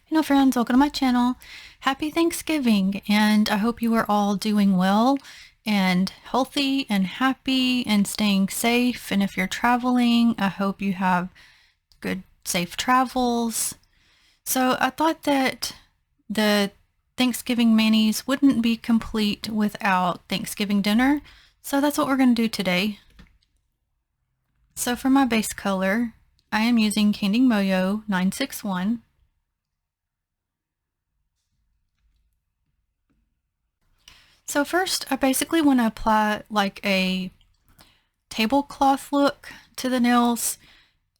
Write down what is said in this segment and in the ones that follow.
Hello friends, welcome to my channel. Happy Thanksgiving, and I hope you are all doing well and healthy and happy and staying safe. And if you're traveling, I hope you have good, safe travels. So I thought that the Thanksgiving manis wouldn't be complete without Thanksgiving dinner. So that's what we're going to do today. So for my base color, I am using Candy Moyo 961. So first, I basically want to apply like a tablecloth look to the nails.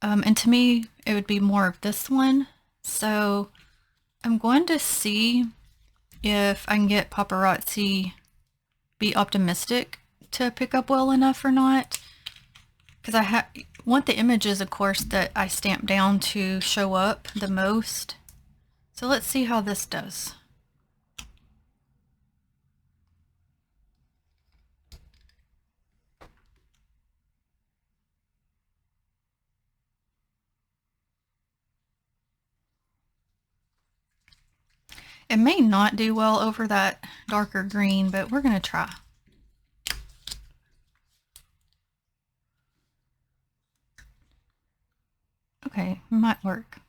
And to me, it would be more of this one. So I'm going to see if I can get paparazzi be optimistic to pick up well enough or not. Because I want the images, of course, that I stamp down to show up the most. So let's see how this does. It may not do well over that darker green, but we're going to try. Okay, might work.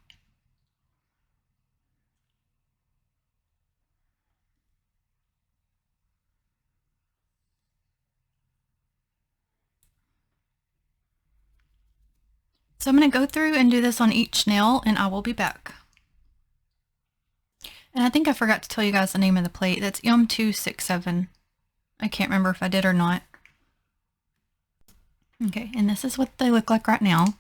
So I'm going to go through and do this on each nail, and I will be back. And I think I forgot to tell you guys the name of the plate. That's M267. I can't remember if I did or not. Okay, and this is what they look like right now.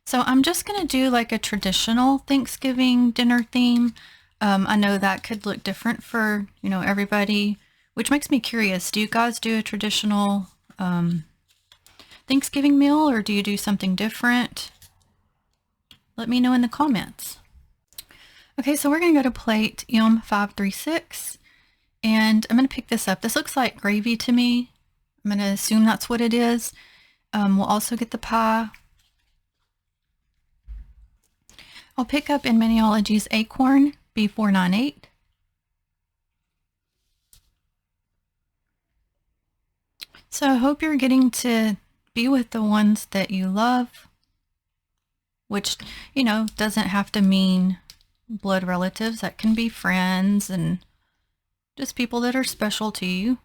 So I'm just going to do like a traditional Thanksgiving dinner theme. I know that could look different for, everybody, which makes me curious. Do you guys do a traditional Thanksgiving meal, or do you do something different? Let me know in the comments. Okay, so we're going to go to plate M536, and I'm going to pick this up. This looks like gravy to me. I'm going to assume that's what it is. We'll also get the pie. I'll pick up in Maniology's Acorn B498. So I hope you're getting to be with the ones that you love, which, doesn't have to mean blood relatives. That can be friends and just people that are special to you.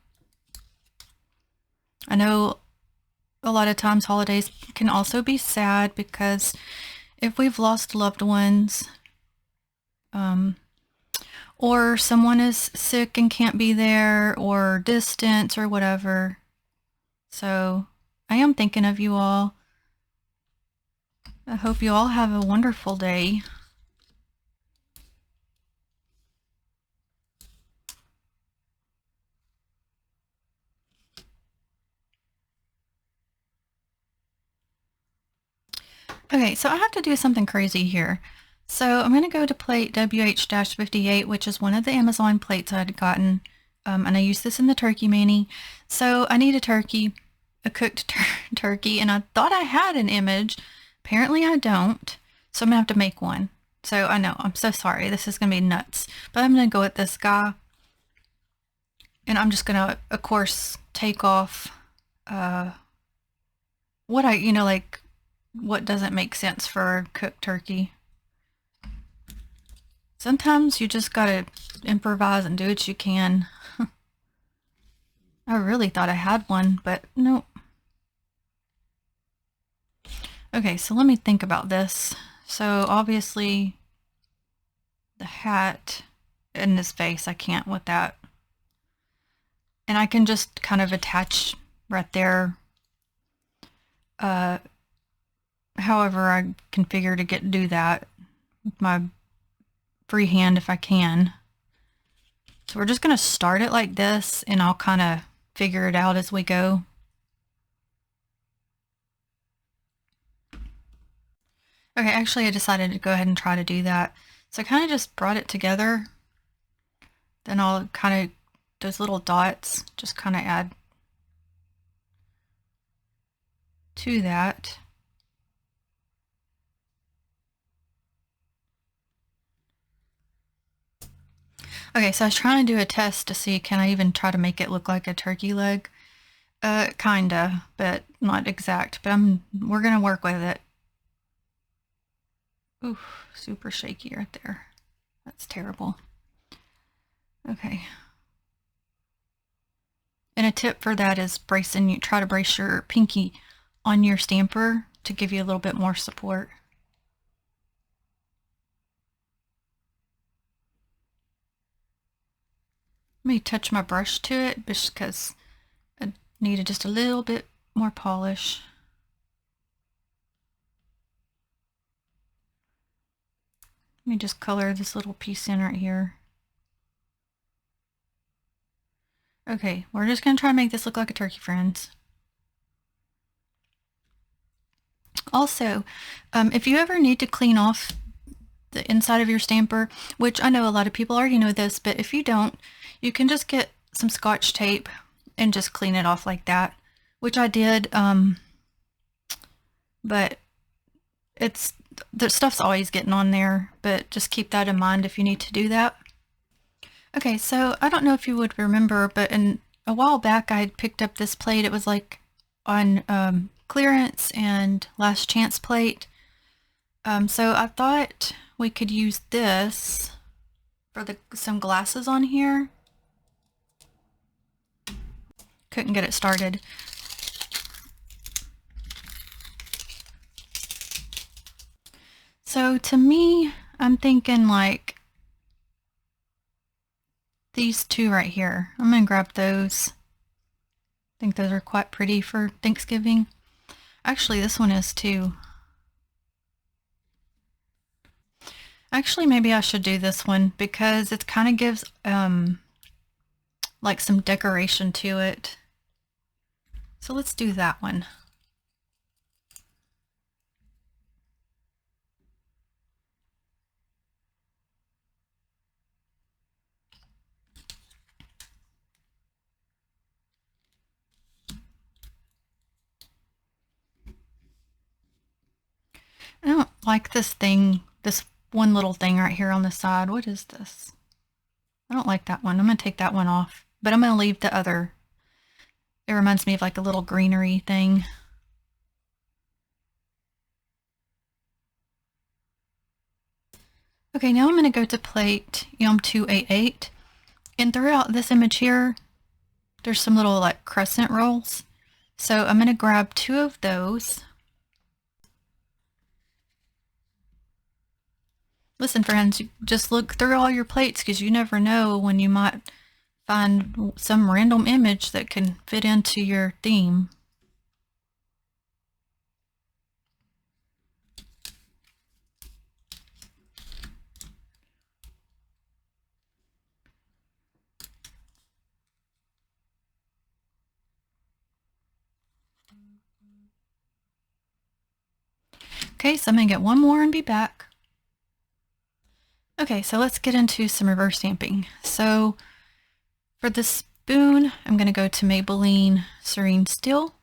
I know a lot of times holidays can also be sad because if we've lost loved ones, or someone is sick and can't be there, or distance or whatever. So I am thinking of you all. I hope you all have a wonderful day. Okay, so I have to do something crazy here. So I'm going to go to plate WH-58, which is one of the Amazon plates I had gotten. And I used this in the turkey mani. So I need a turkey, a cooked turkey, and I thought I had an image. Apparently I don't. So I'm going to have to make one. So I know, I'm so sorry. This is going to be nuts. But I'm going to go with this guy. And I'm just going to, of course, take off what what doesn't make sense for cooked turkey. Sometimes you just gotta improvise and do what you can. I really thought I had one, but nope. Okay, so let me think about this. So obviously the hat and his face, I can't with that. And I can just kind of attach right there. However I configure to do that with my free hand if I can. So we're just going to start it like this, and I'll kind of figure it out as we go. Okay, actually I decided to go ahead and try to do that. So I kind of just brought it together. Then I'll kind of, those little dots, just kind of add to that. Okay, so I was trying to do a test to see, can I even try to make it look like a turkey leg? Kinda, but not exact, but we're gonna work with it. Ooh, super shaky right there. That's terrible. Okay. And a tip for that is try to brace your pinky on your stamper to give you a little bit more support. Let me touch my brush to it just because I needed just a little bit more polish. Let me just color this little piece in right here. Okay, we're just going to try to make this look like a turkey, friends. Also, if you ever need to clean off the inside of your stamper, which I know a lot of people already know this, but if you don't, you can just get some Scotch tape and just clean it off like that, which I did, but the stuff's always getting on there, but just keep that in mind if you need to do that. Okay, so I don't know if you would remember, but a while back I had picked up this plate. It was like on clearance and last chance plate. So I thought we could use this for some glasses on here. Couldn't get it started. So to me, I'm thinking like these two right here. I'm gonna grab those. I think those are quite pretty for Thanksgiving. Actually, this one is too. Actually, maybe I should do this one because it kind of gives like some decoration to it. So let's do that one. I don't like this one little thing right here on the side. What is this? I don't like that one. I'm going to take that one off, but I'm going to leave the other. It reminds me of like a little greenery thing. Okay, now I'm going to go to plate YUM288. And throughout this image here, there's some little like crescent rolls. So I'm going to grab 2 of those. Listen, friends, just look through all your plates because you never know when you might find some random image that can fit into your theme. Okay, so I'm going to get one more and be back. Okay, so let's get into some reverse stamping. So for the spoon, I'm going to go to Maybelline Serene Steel.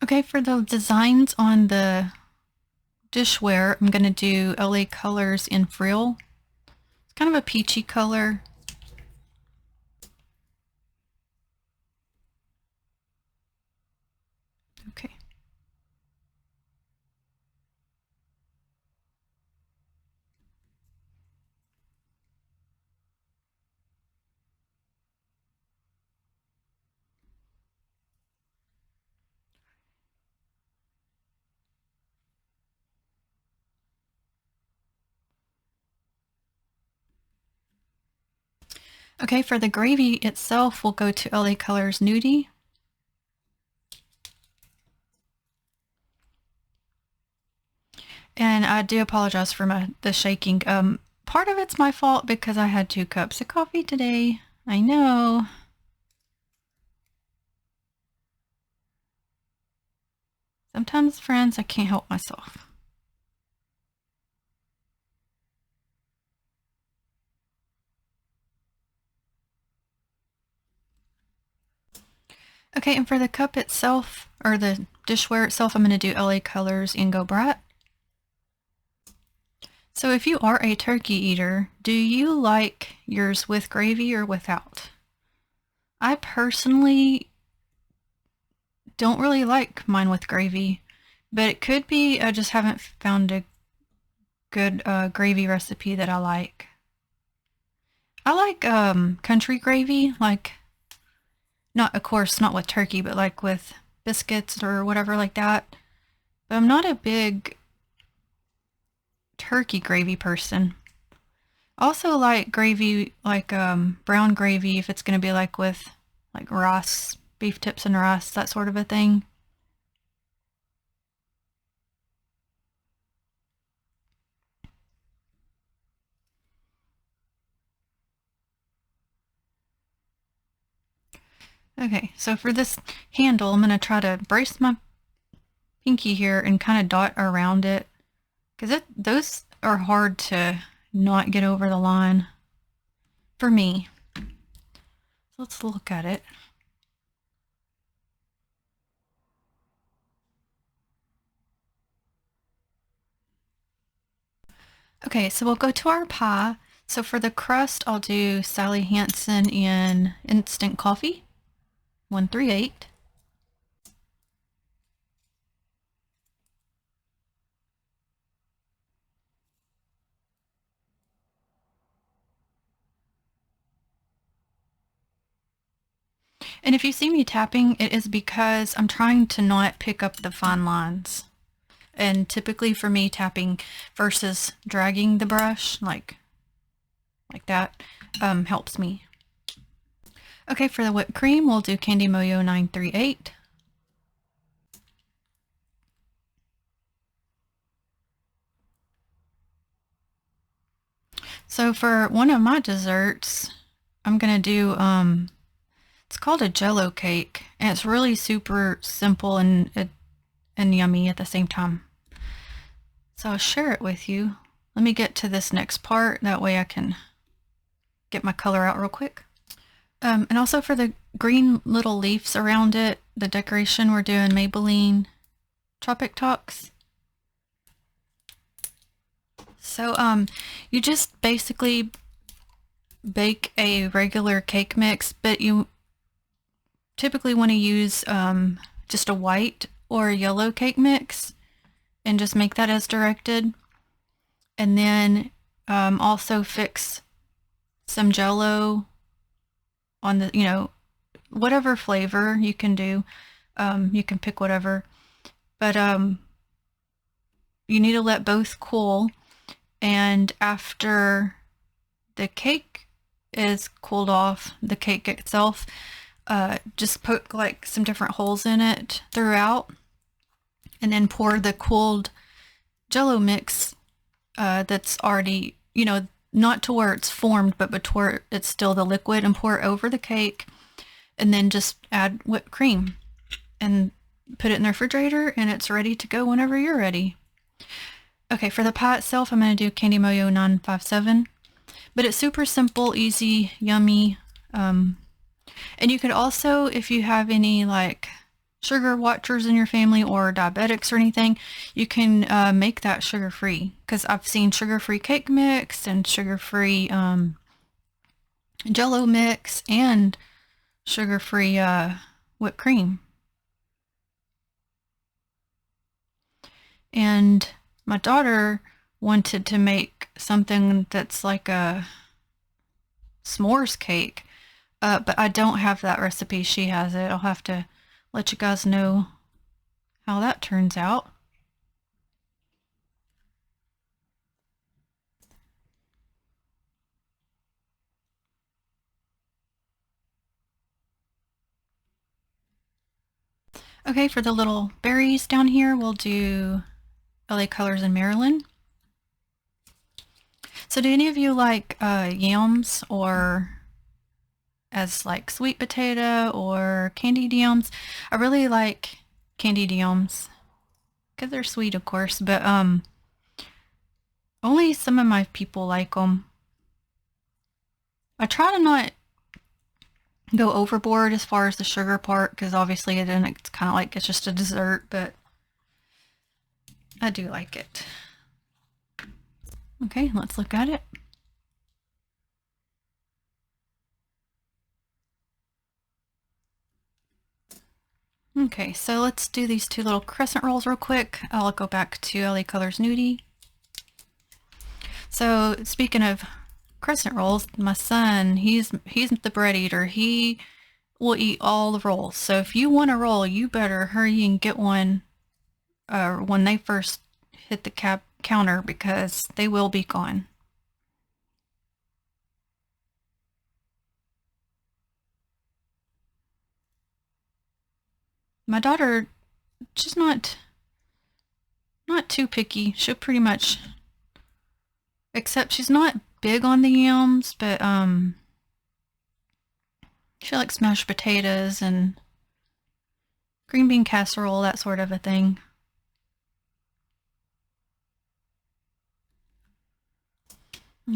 Okay, for the designs on the dishware, I'm going to do LA Colors in Frill. It's kind of a peachy color. Okay. Okay, for the gravy itself, we'll go to LA Colors Nudie. And I do apologize for the shaking. Part of it's my fault because I had 2 cups of coffee today. I know. Sometimes, friends, I can't help myself. Okay, and for the cup itself, or the dishware itself, I'm going to do LA Colors and Go Bright. So if you are a turkey eater, do you like yours with gravy or without? I personally don't really like mine with gravy, but it could be I just haven't found a good gravy recipe that I like. I like country gravy, like not, of course, not with turkey, but like with biscuits or whatever like that. But I'm not a big turkey gravy person. Also like gravy, like brown gravy, if it's going to be like with like rice, beef tips and rice, that sort of a thing. Okay, so for this handle, I'm going to try to brace my pinky here and kind of dot around it, because those are hard to not get over the line for me. So let's look at it. Okay, so we'll go to our pie. So for the crust, I'll do Sally Hansen in instant coffee, 138. And if you see me tapping, it is because I'm trying to not pick up the fine lines. And typically for me, tapping versus dragging the brush like that helps me. Okay, for the whipped cream, we'll do Candy Moyo 938. So for one of my desserts, I'm gonna do it's called a Jello cake, and it's really super simple and yummy at the same time. So I'll share it with you. Let me get to this next part, that way I can get my color out real quick. And also for the green little leaves around it, the decoration, we're doing Maybelline Tropic Talks. So you just basically bake a regular cake mix, but you typically want to use just a white or a yellow cake mix and just make that as directed. And then also fix some Jello on the, whatever flavor you can do. You can pick whatever, but you need to let both cool. And after the cake is cooled off, the cake itself, just poke like some different holes in it throughout, and then pour the cooled Jello mix that's already, not to where it's formed, but to where it's still the liquid, and pour it over the cake, and then just add whipped cream and put it in the refrigerator, and it's ready to go whenever you're ready. Okay, for the pie itself, I'm going to do Candy Moyo 957, but it's super simple, easy, yummy. And you could also, if you have any like sugar watchers in your family or diabetics or anything, you can make that sugar-free, because I've seen sugar-free cake mix and sugar-free Jello mix and sugar-free whipped cream. And my daughter wanted to make something that's like a s'mores cake, but I don't have that recipe. She has it. I'll have to let you guys know how that turns out. Okay, for the little berries down here, we'll do LA Colors in Maryland. So do any of you like yams, or as like sweet potato or candied yams? I really like candied yams. because they're sweet, of course, but only some of my people like them. I try to not go overboard as far as the sugar part, because obviously then it's kind of like it's just a dessert, but I do like it. Okay, let's look at it. Okay, so let's do these two little crescent rolls real quick. I'll go back to LA Colors Nudie. So speaking of crescent rolls, my son, he's the bread eater. He will eat all the rolls. So if you want a roll, you better hurry and get one when they first hit the counter, because they will be gone. My daughter, she's not too picky. She'll pretty much, except she's not big on the yams, but she likes mashed potatoes and green bean casserole, that sort of a thing.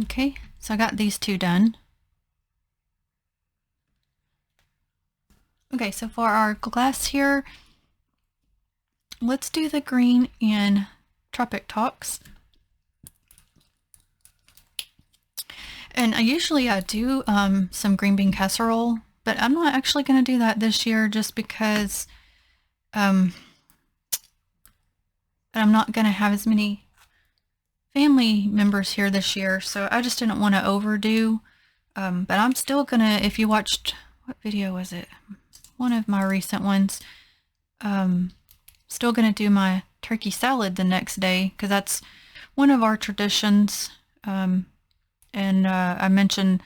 Okay, so I got these two done. Okay, so for our glass here, let's do the green and Tropic Talks. And usually I do some green bean casserole, but I'm not actually going to do that this year just because I'm not going to have as many family members here this year, so I just didn't want to overdo. But I'm still going to, if you watched, what video was it? One of my recent ones. Still going to do my turkey salad the next day, because that's one of our traditions. And I mentioned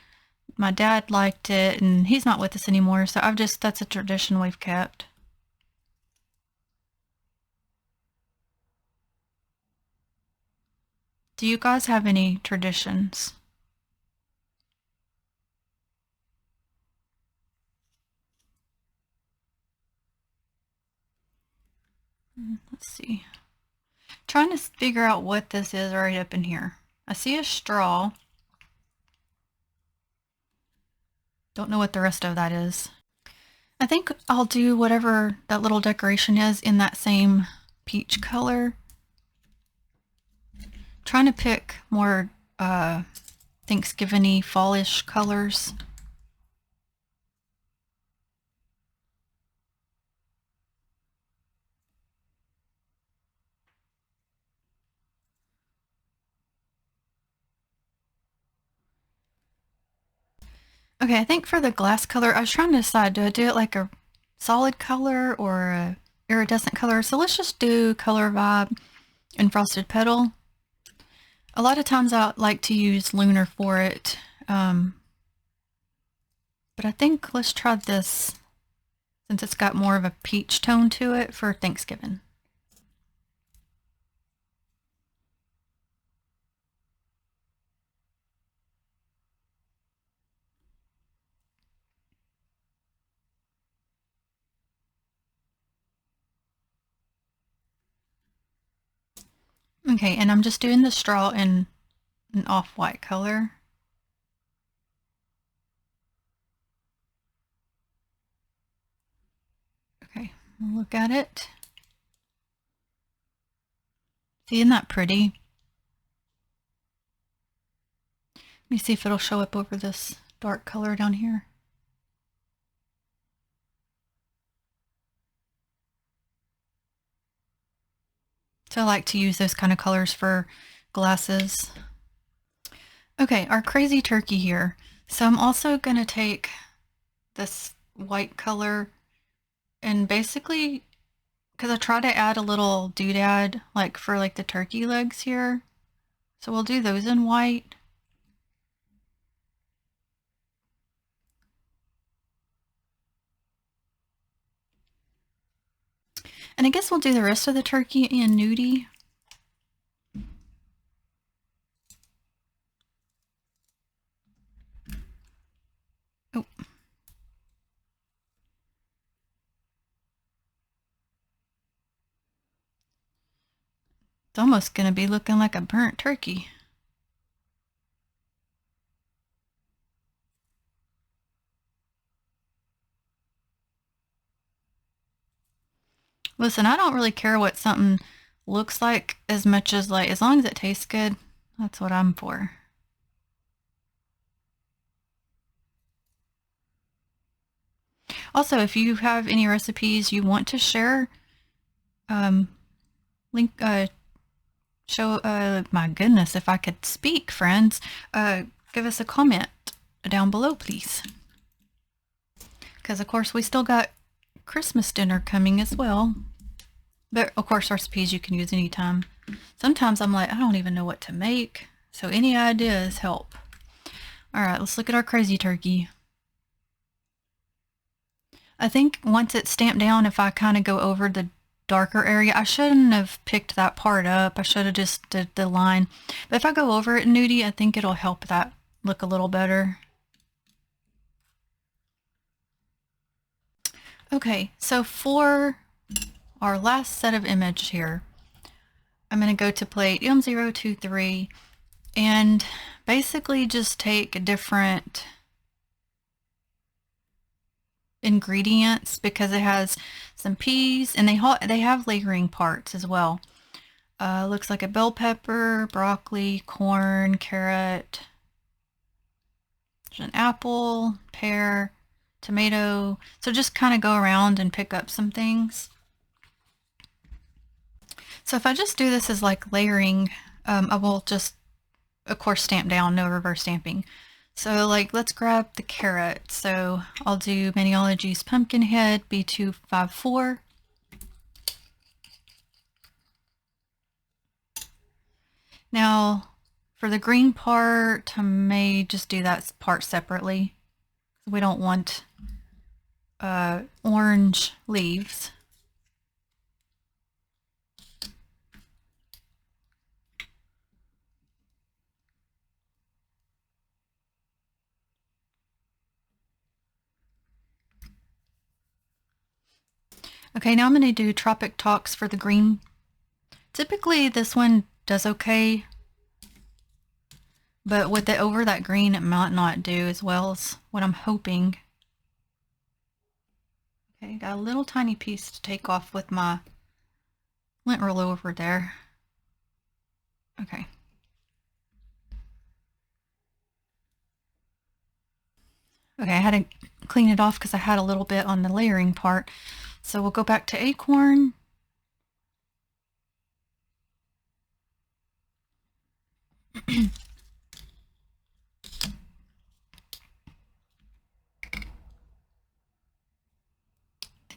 my dad liked it, and he's not with us anymore, so that's a tradition we've kept. Do you guys have any traditions? Let's see. Trying to figure out what this is right up in here. I see a straw. Don't know what the rest of that is. I think I'll do whatever that little decoration is in that same peach color. Trying to pick more Thanksgiving-y, fallish colors. Okay, I think for the glass color, I was trying to decide, do I do it like a solid color or a iridescent color? So let's just do Color Vibe and Frosted Petal. A lot of times I like to use Lunar for it, but I think let's try this since it's got more of a peach tone to it for Thanksgiving. Okay, and I'm just doing the straw in an off-white color. Okay, look at it. See, isn't that pretty? Let me see if it'll show up over this dark color down here. So I like to use those kind of colors for glasses. Okay, our crazy turkey here. So I'm also going to take this white color and basically, because I try to add a little doodad like for like the turkey legs here. So we'll do those in white. And I guess we'll do the rest of the turkey in nudie. Oh. It's almost going to be looking like a burnt turkey. Listen, I don't really care what something looks like as much as like, as long as it tastes good, that's what I'm for. Also, if you have any recipes you want to share, link, show, my goodness, if I could speak, friends, give us a comment down below, please. Because, of course, we still got Christmas dinner coming as well. But, of course, recipes you can use anytime. Sometimes I'm like, I don't even know what to make. So any ideas help. All right, let's look at our crazy turkey. I think once it's stamped down, if I kind of go over the darker area, I shouldn't have picked that part up. I should have just did the line. But if I go over it nudie, I think it'll help that look a little better. Okay, so for our last set of image here, I'm going to go to plate M023 and basically just take different ingredients because it has some peas and they have layering parts as well. Looks like a bell pepper, broccoli, corn, carrot. There's an apple, pear, tomato. So just kind of go around and pick up some things. So if I just do this as like layering, I will just, of course, stamp down, no reverse stamping. So like, let's grab the carrot. So I'll do Maniology's Pumpkinhead B254. Now for the green part, I may just do that part separately. We don't want orange leaves. Okay, now I'm going to do Tropic Talks for the green. Typically this one does okay, but with it over that green, it might not do as well as what I'm hoping. Okay, got a little tiny piece to take off with my lint roller over there. Okay. Okay, I had to clean it off because I had a little bit on the layering part. So we'll go back to Acorn. Then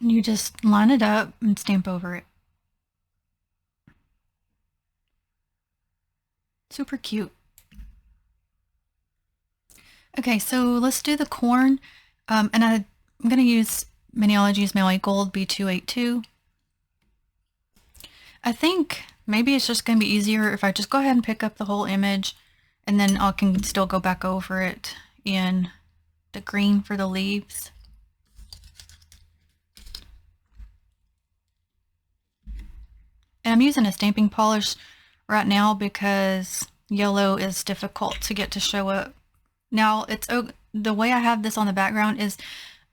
you just line it up and stamp over it. Super cute. Okay, so let's do the corn. And I'm going to use Maniology's Maui Gold B282. I think maybe it's just going to be easier if I just go ahead and pick up the whole image and then I can still go back over it in the green for the leaves. And I'm using a stamping polish right now because yellow is difficult to get to show up. Now it's the way I have this on the background is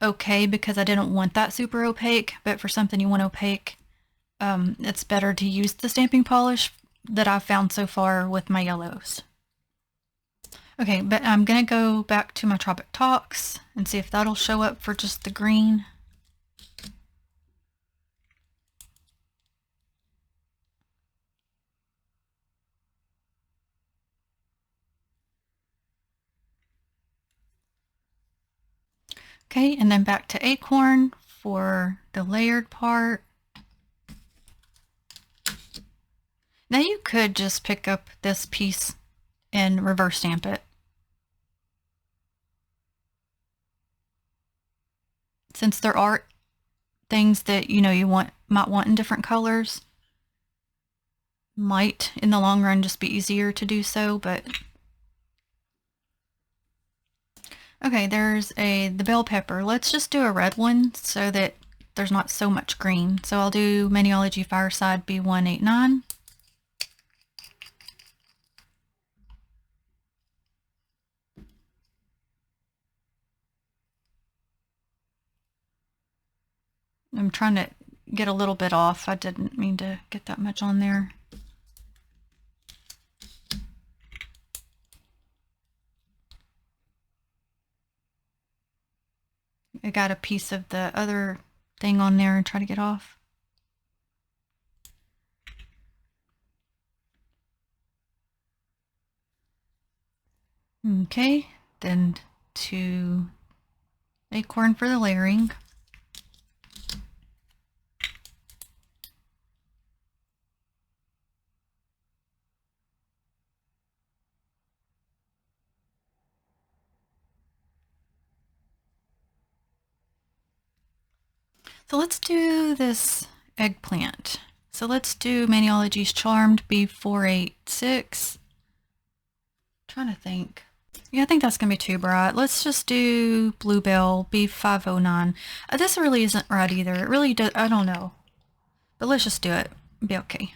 okay because I didn't want that super opaque, but for something you want opaque, it's better to use the stamping polish that I've found so far with my yellows. Okay, but I'm gonna go back to my Tropic Talks and see if that'll show up for just the green. Okay, and then back to Acorn for the layered part. Now you could just pick up this piece and reverse stamp it. Since there are things that you might want in different colors, might in the long run just be easier to do so, but okay, there's the bell pepper. Let's just do a red one so that there's not so much green. So I'll do Maniology Fireside B189. I'm trying to get a little bit off. I didn't mean to get that much on there. I got a piece of the other thing on there and try to get off. Okay, then to Acorn for the layering. So let's do this eggplant. So let's do Maniology's Charmed B486. Trying to think. Yeah, I think that's going to be too bright. Let's just do Bluebell B509. This really isn't right either. It really does. I don't know. But let's just do it. Be okay.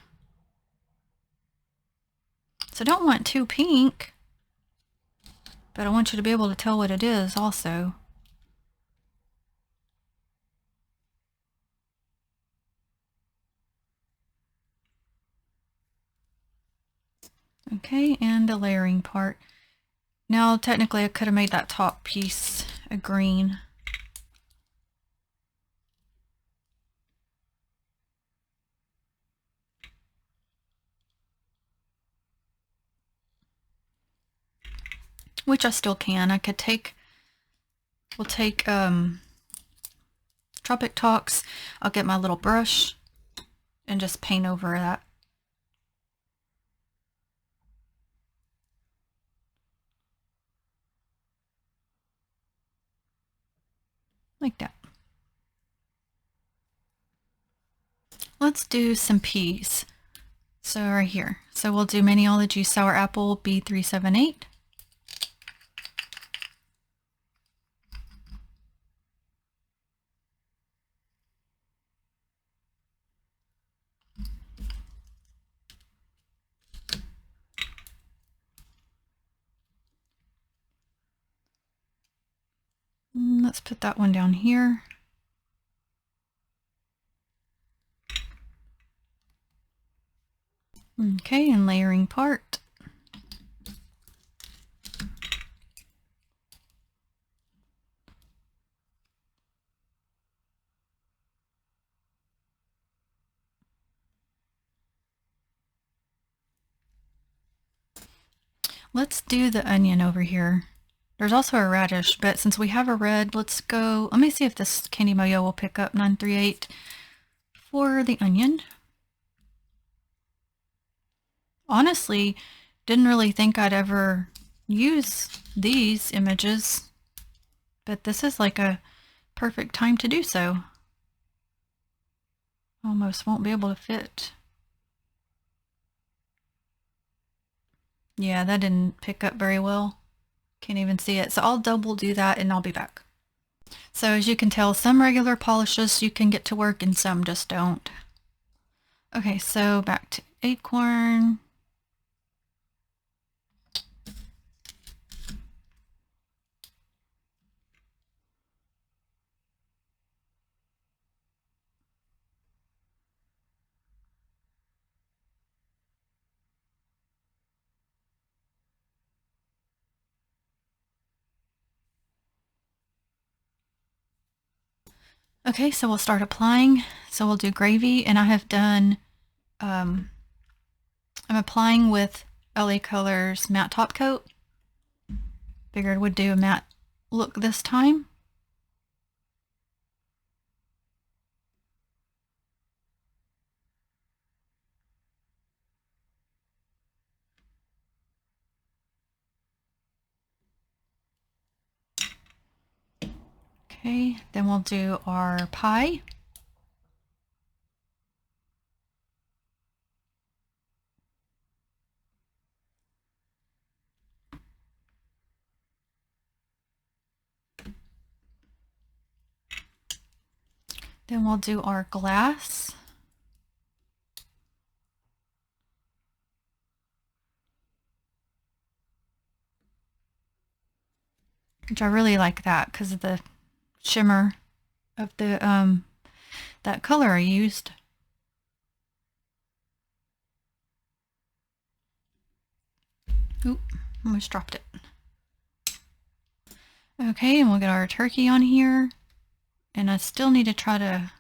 So I don't want too pink. But I want you to be able to tell what it is also. Okay, and the layering part. Now, technically, I could have made that top piece a green. Which I still can. I could take, we'll take Tropic Talks. I'll get my little brush and just paint over that. Like that. Let's do some peas. So right here. So we'll do Maniology Sour Apple B378. Let's put that one down here. Okay, and layering part. Let's do the onion over here. There's also a radish, but since we have a red, let's go. Let me see if this Candy Moyo will pick up 938 for the onion. Honestly, didn't really think I'd ever use these images, but this is like a perfect time to do so. Almost won't be able to fit. Yeah, that didn't pick up very well. Can't even see it. So I'll double do that and I'll be back. So as you can tell, some regular polishes you can get to work and some just don't. Okay, so back to Acorn. Okay, so we'll start applying. So we'll do gravy, and I have done, I'm applying with LA Colors matte top coat. Figured would do a matte look this time. Okay, then we'll do our pie. Then we'll do our glass. Which I really like that because of the shimmer of the that color I used. Oop, almost dropped it. Okay, and we'll get our turkey on here. And I still need to try to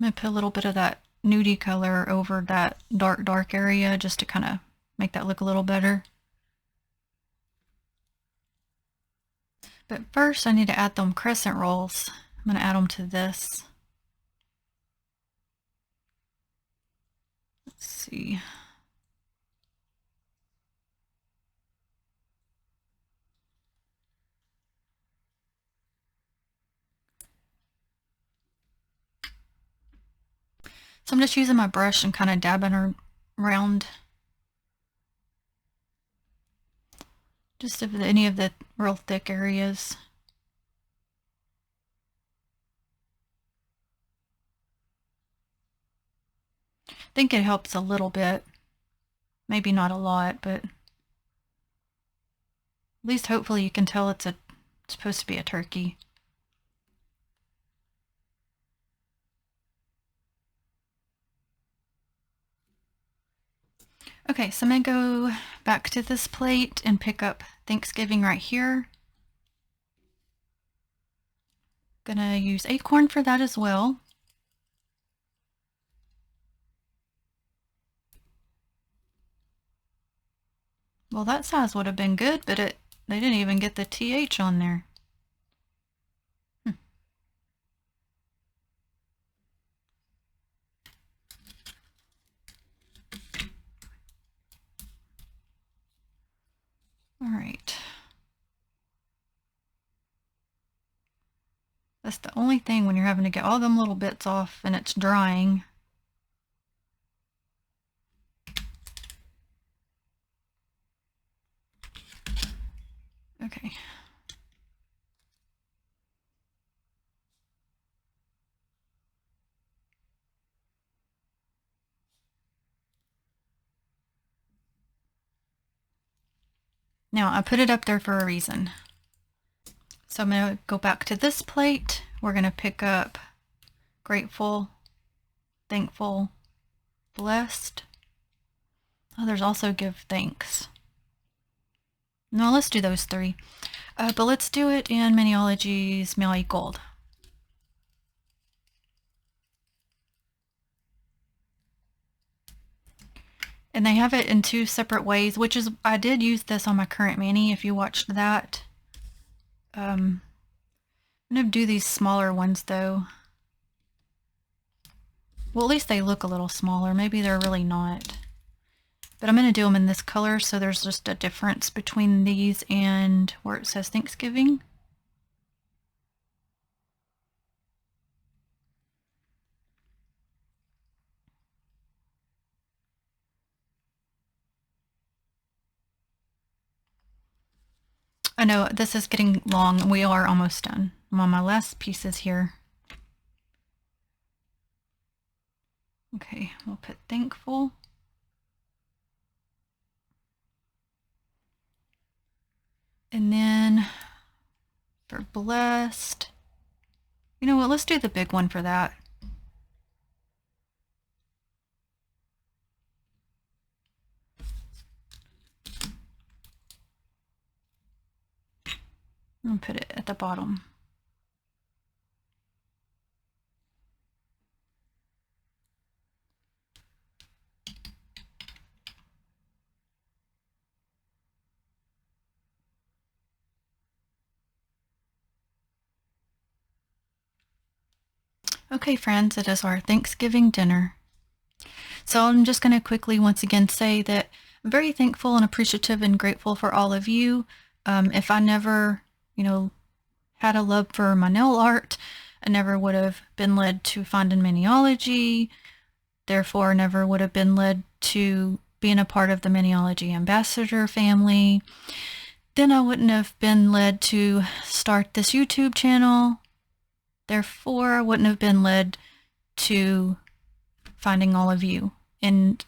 put a little bit of that nudie color over that dark area just to kind of make that look a little better. But first I need to add them crescent rolls. I'm going to add them to this. Let's see. So I'm just using my brush and kind of dabbing around just of any of the real thick areas. I think it helps a little bit. Maybe not a lot, but at least hopefully you can tell it's supposed to be a turkey. Okay, so I'm going to go back to this plate and pick up Thanksgiving right here. Gonna use Acorn for that as well. Well, that size would have been good, but they didn't even get the TH on there. All right. That's the only thing when you're having to get all them little bits off and it's drying. Okay. Now I put it up there for a reason. So I'm going to go back to this plate. We're going to pick up grateful, thankful, blessed. Oh, there's also give thanks. No, let's do those three. But let's do it in Maniology's Maui Gold. And they have it in two separate ways, which is, I did use this on my current mani if you watched that. I'm going to do these smaller ones though. Well, at least they look a little smaller. Maybe they're really not. But I'm going to do them in this color, so there's just a difference between these and where it says Thanksgiving. I know this is getting long. We are almost done. I'm on my last pieces here. Okay, we'll put thankful. And then for blessed, you know what, let's do the big one for that. And put it at the bottom. Okay, friends, it is our Thanksgiving dinner. So I'm just going to quickly once again say that I'm very thankful and appreciative and grateful for all of you. If I never, had a love for my nail art, I never would have been led to finding Maniology, therefore never would have been led to being a part of the Maniology Ambassador family. Then I wouldn't have been led to start this YouTube channel. Therefore, I wouldn't have been led to finding all of you. And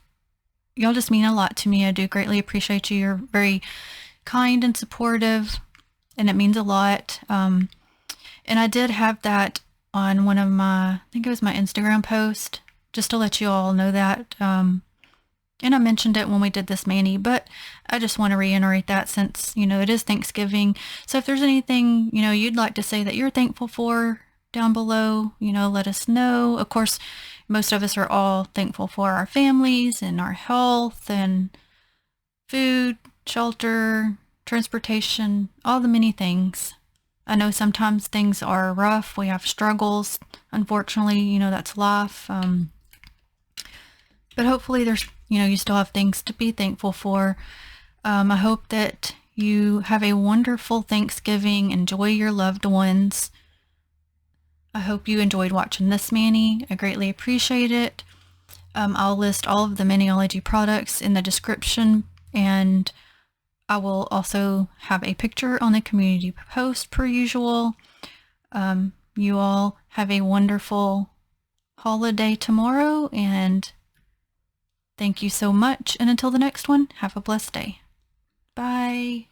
y'all just mean a lot to me. I do greatly appreciate you. You're very kind and supportive. and it means a lot. And I did have that on one of my, I think it was my Instagram post, just to let you all know that. And I mentioned it when we did this mani, but I just want to reiterate that since, it is Thanksgiving. So if there's anything, you'd like to say that you're thankful for down below, let us know. Of course, most of us are all thankful for our families and our health and food, shelter, transportation, all the many things. I know sometimes things are rough. We have struggles. Unfortunately, that's life. But hopefully there's, you still have things to be thankful for. I hope that you have a wonderful Thanksgiving. Enjoy your loved ones. I hope you enjoyed watching this mani. I greatly appreciate it. I'll list all of the Maniology products in the description, and I will also have a picture on the community post per usual. You all have a wonderful holiday tomorrow, and thank you so much. And until the next one, have a blessed day. Bye.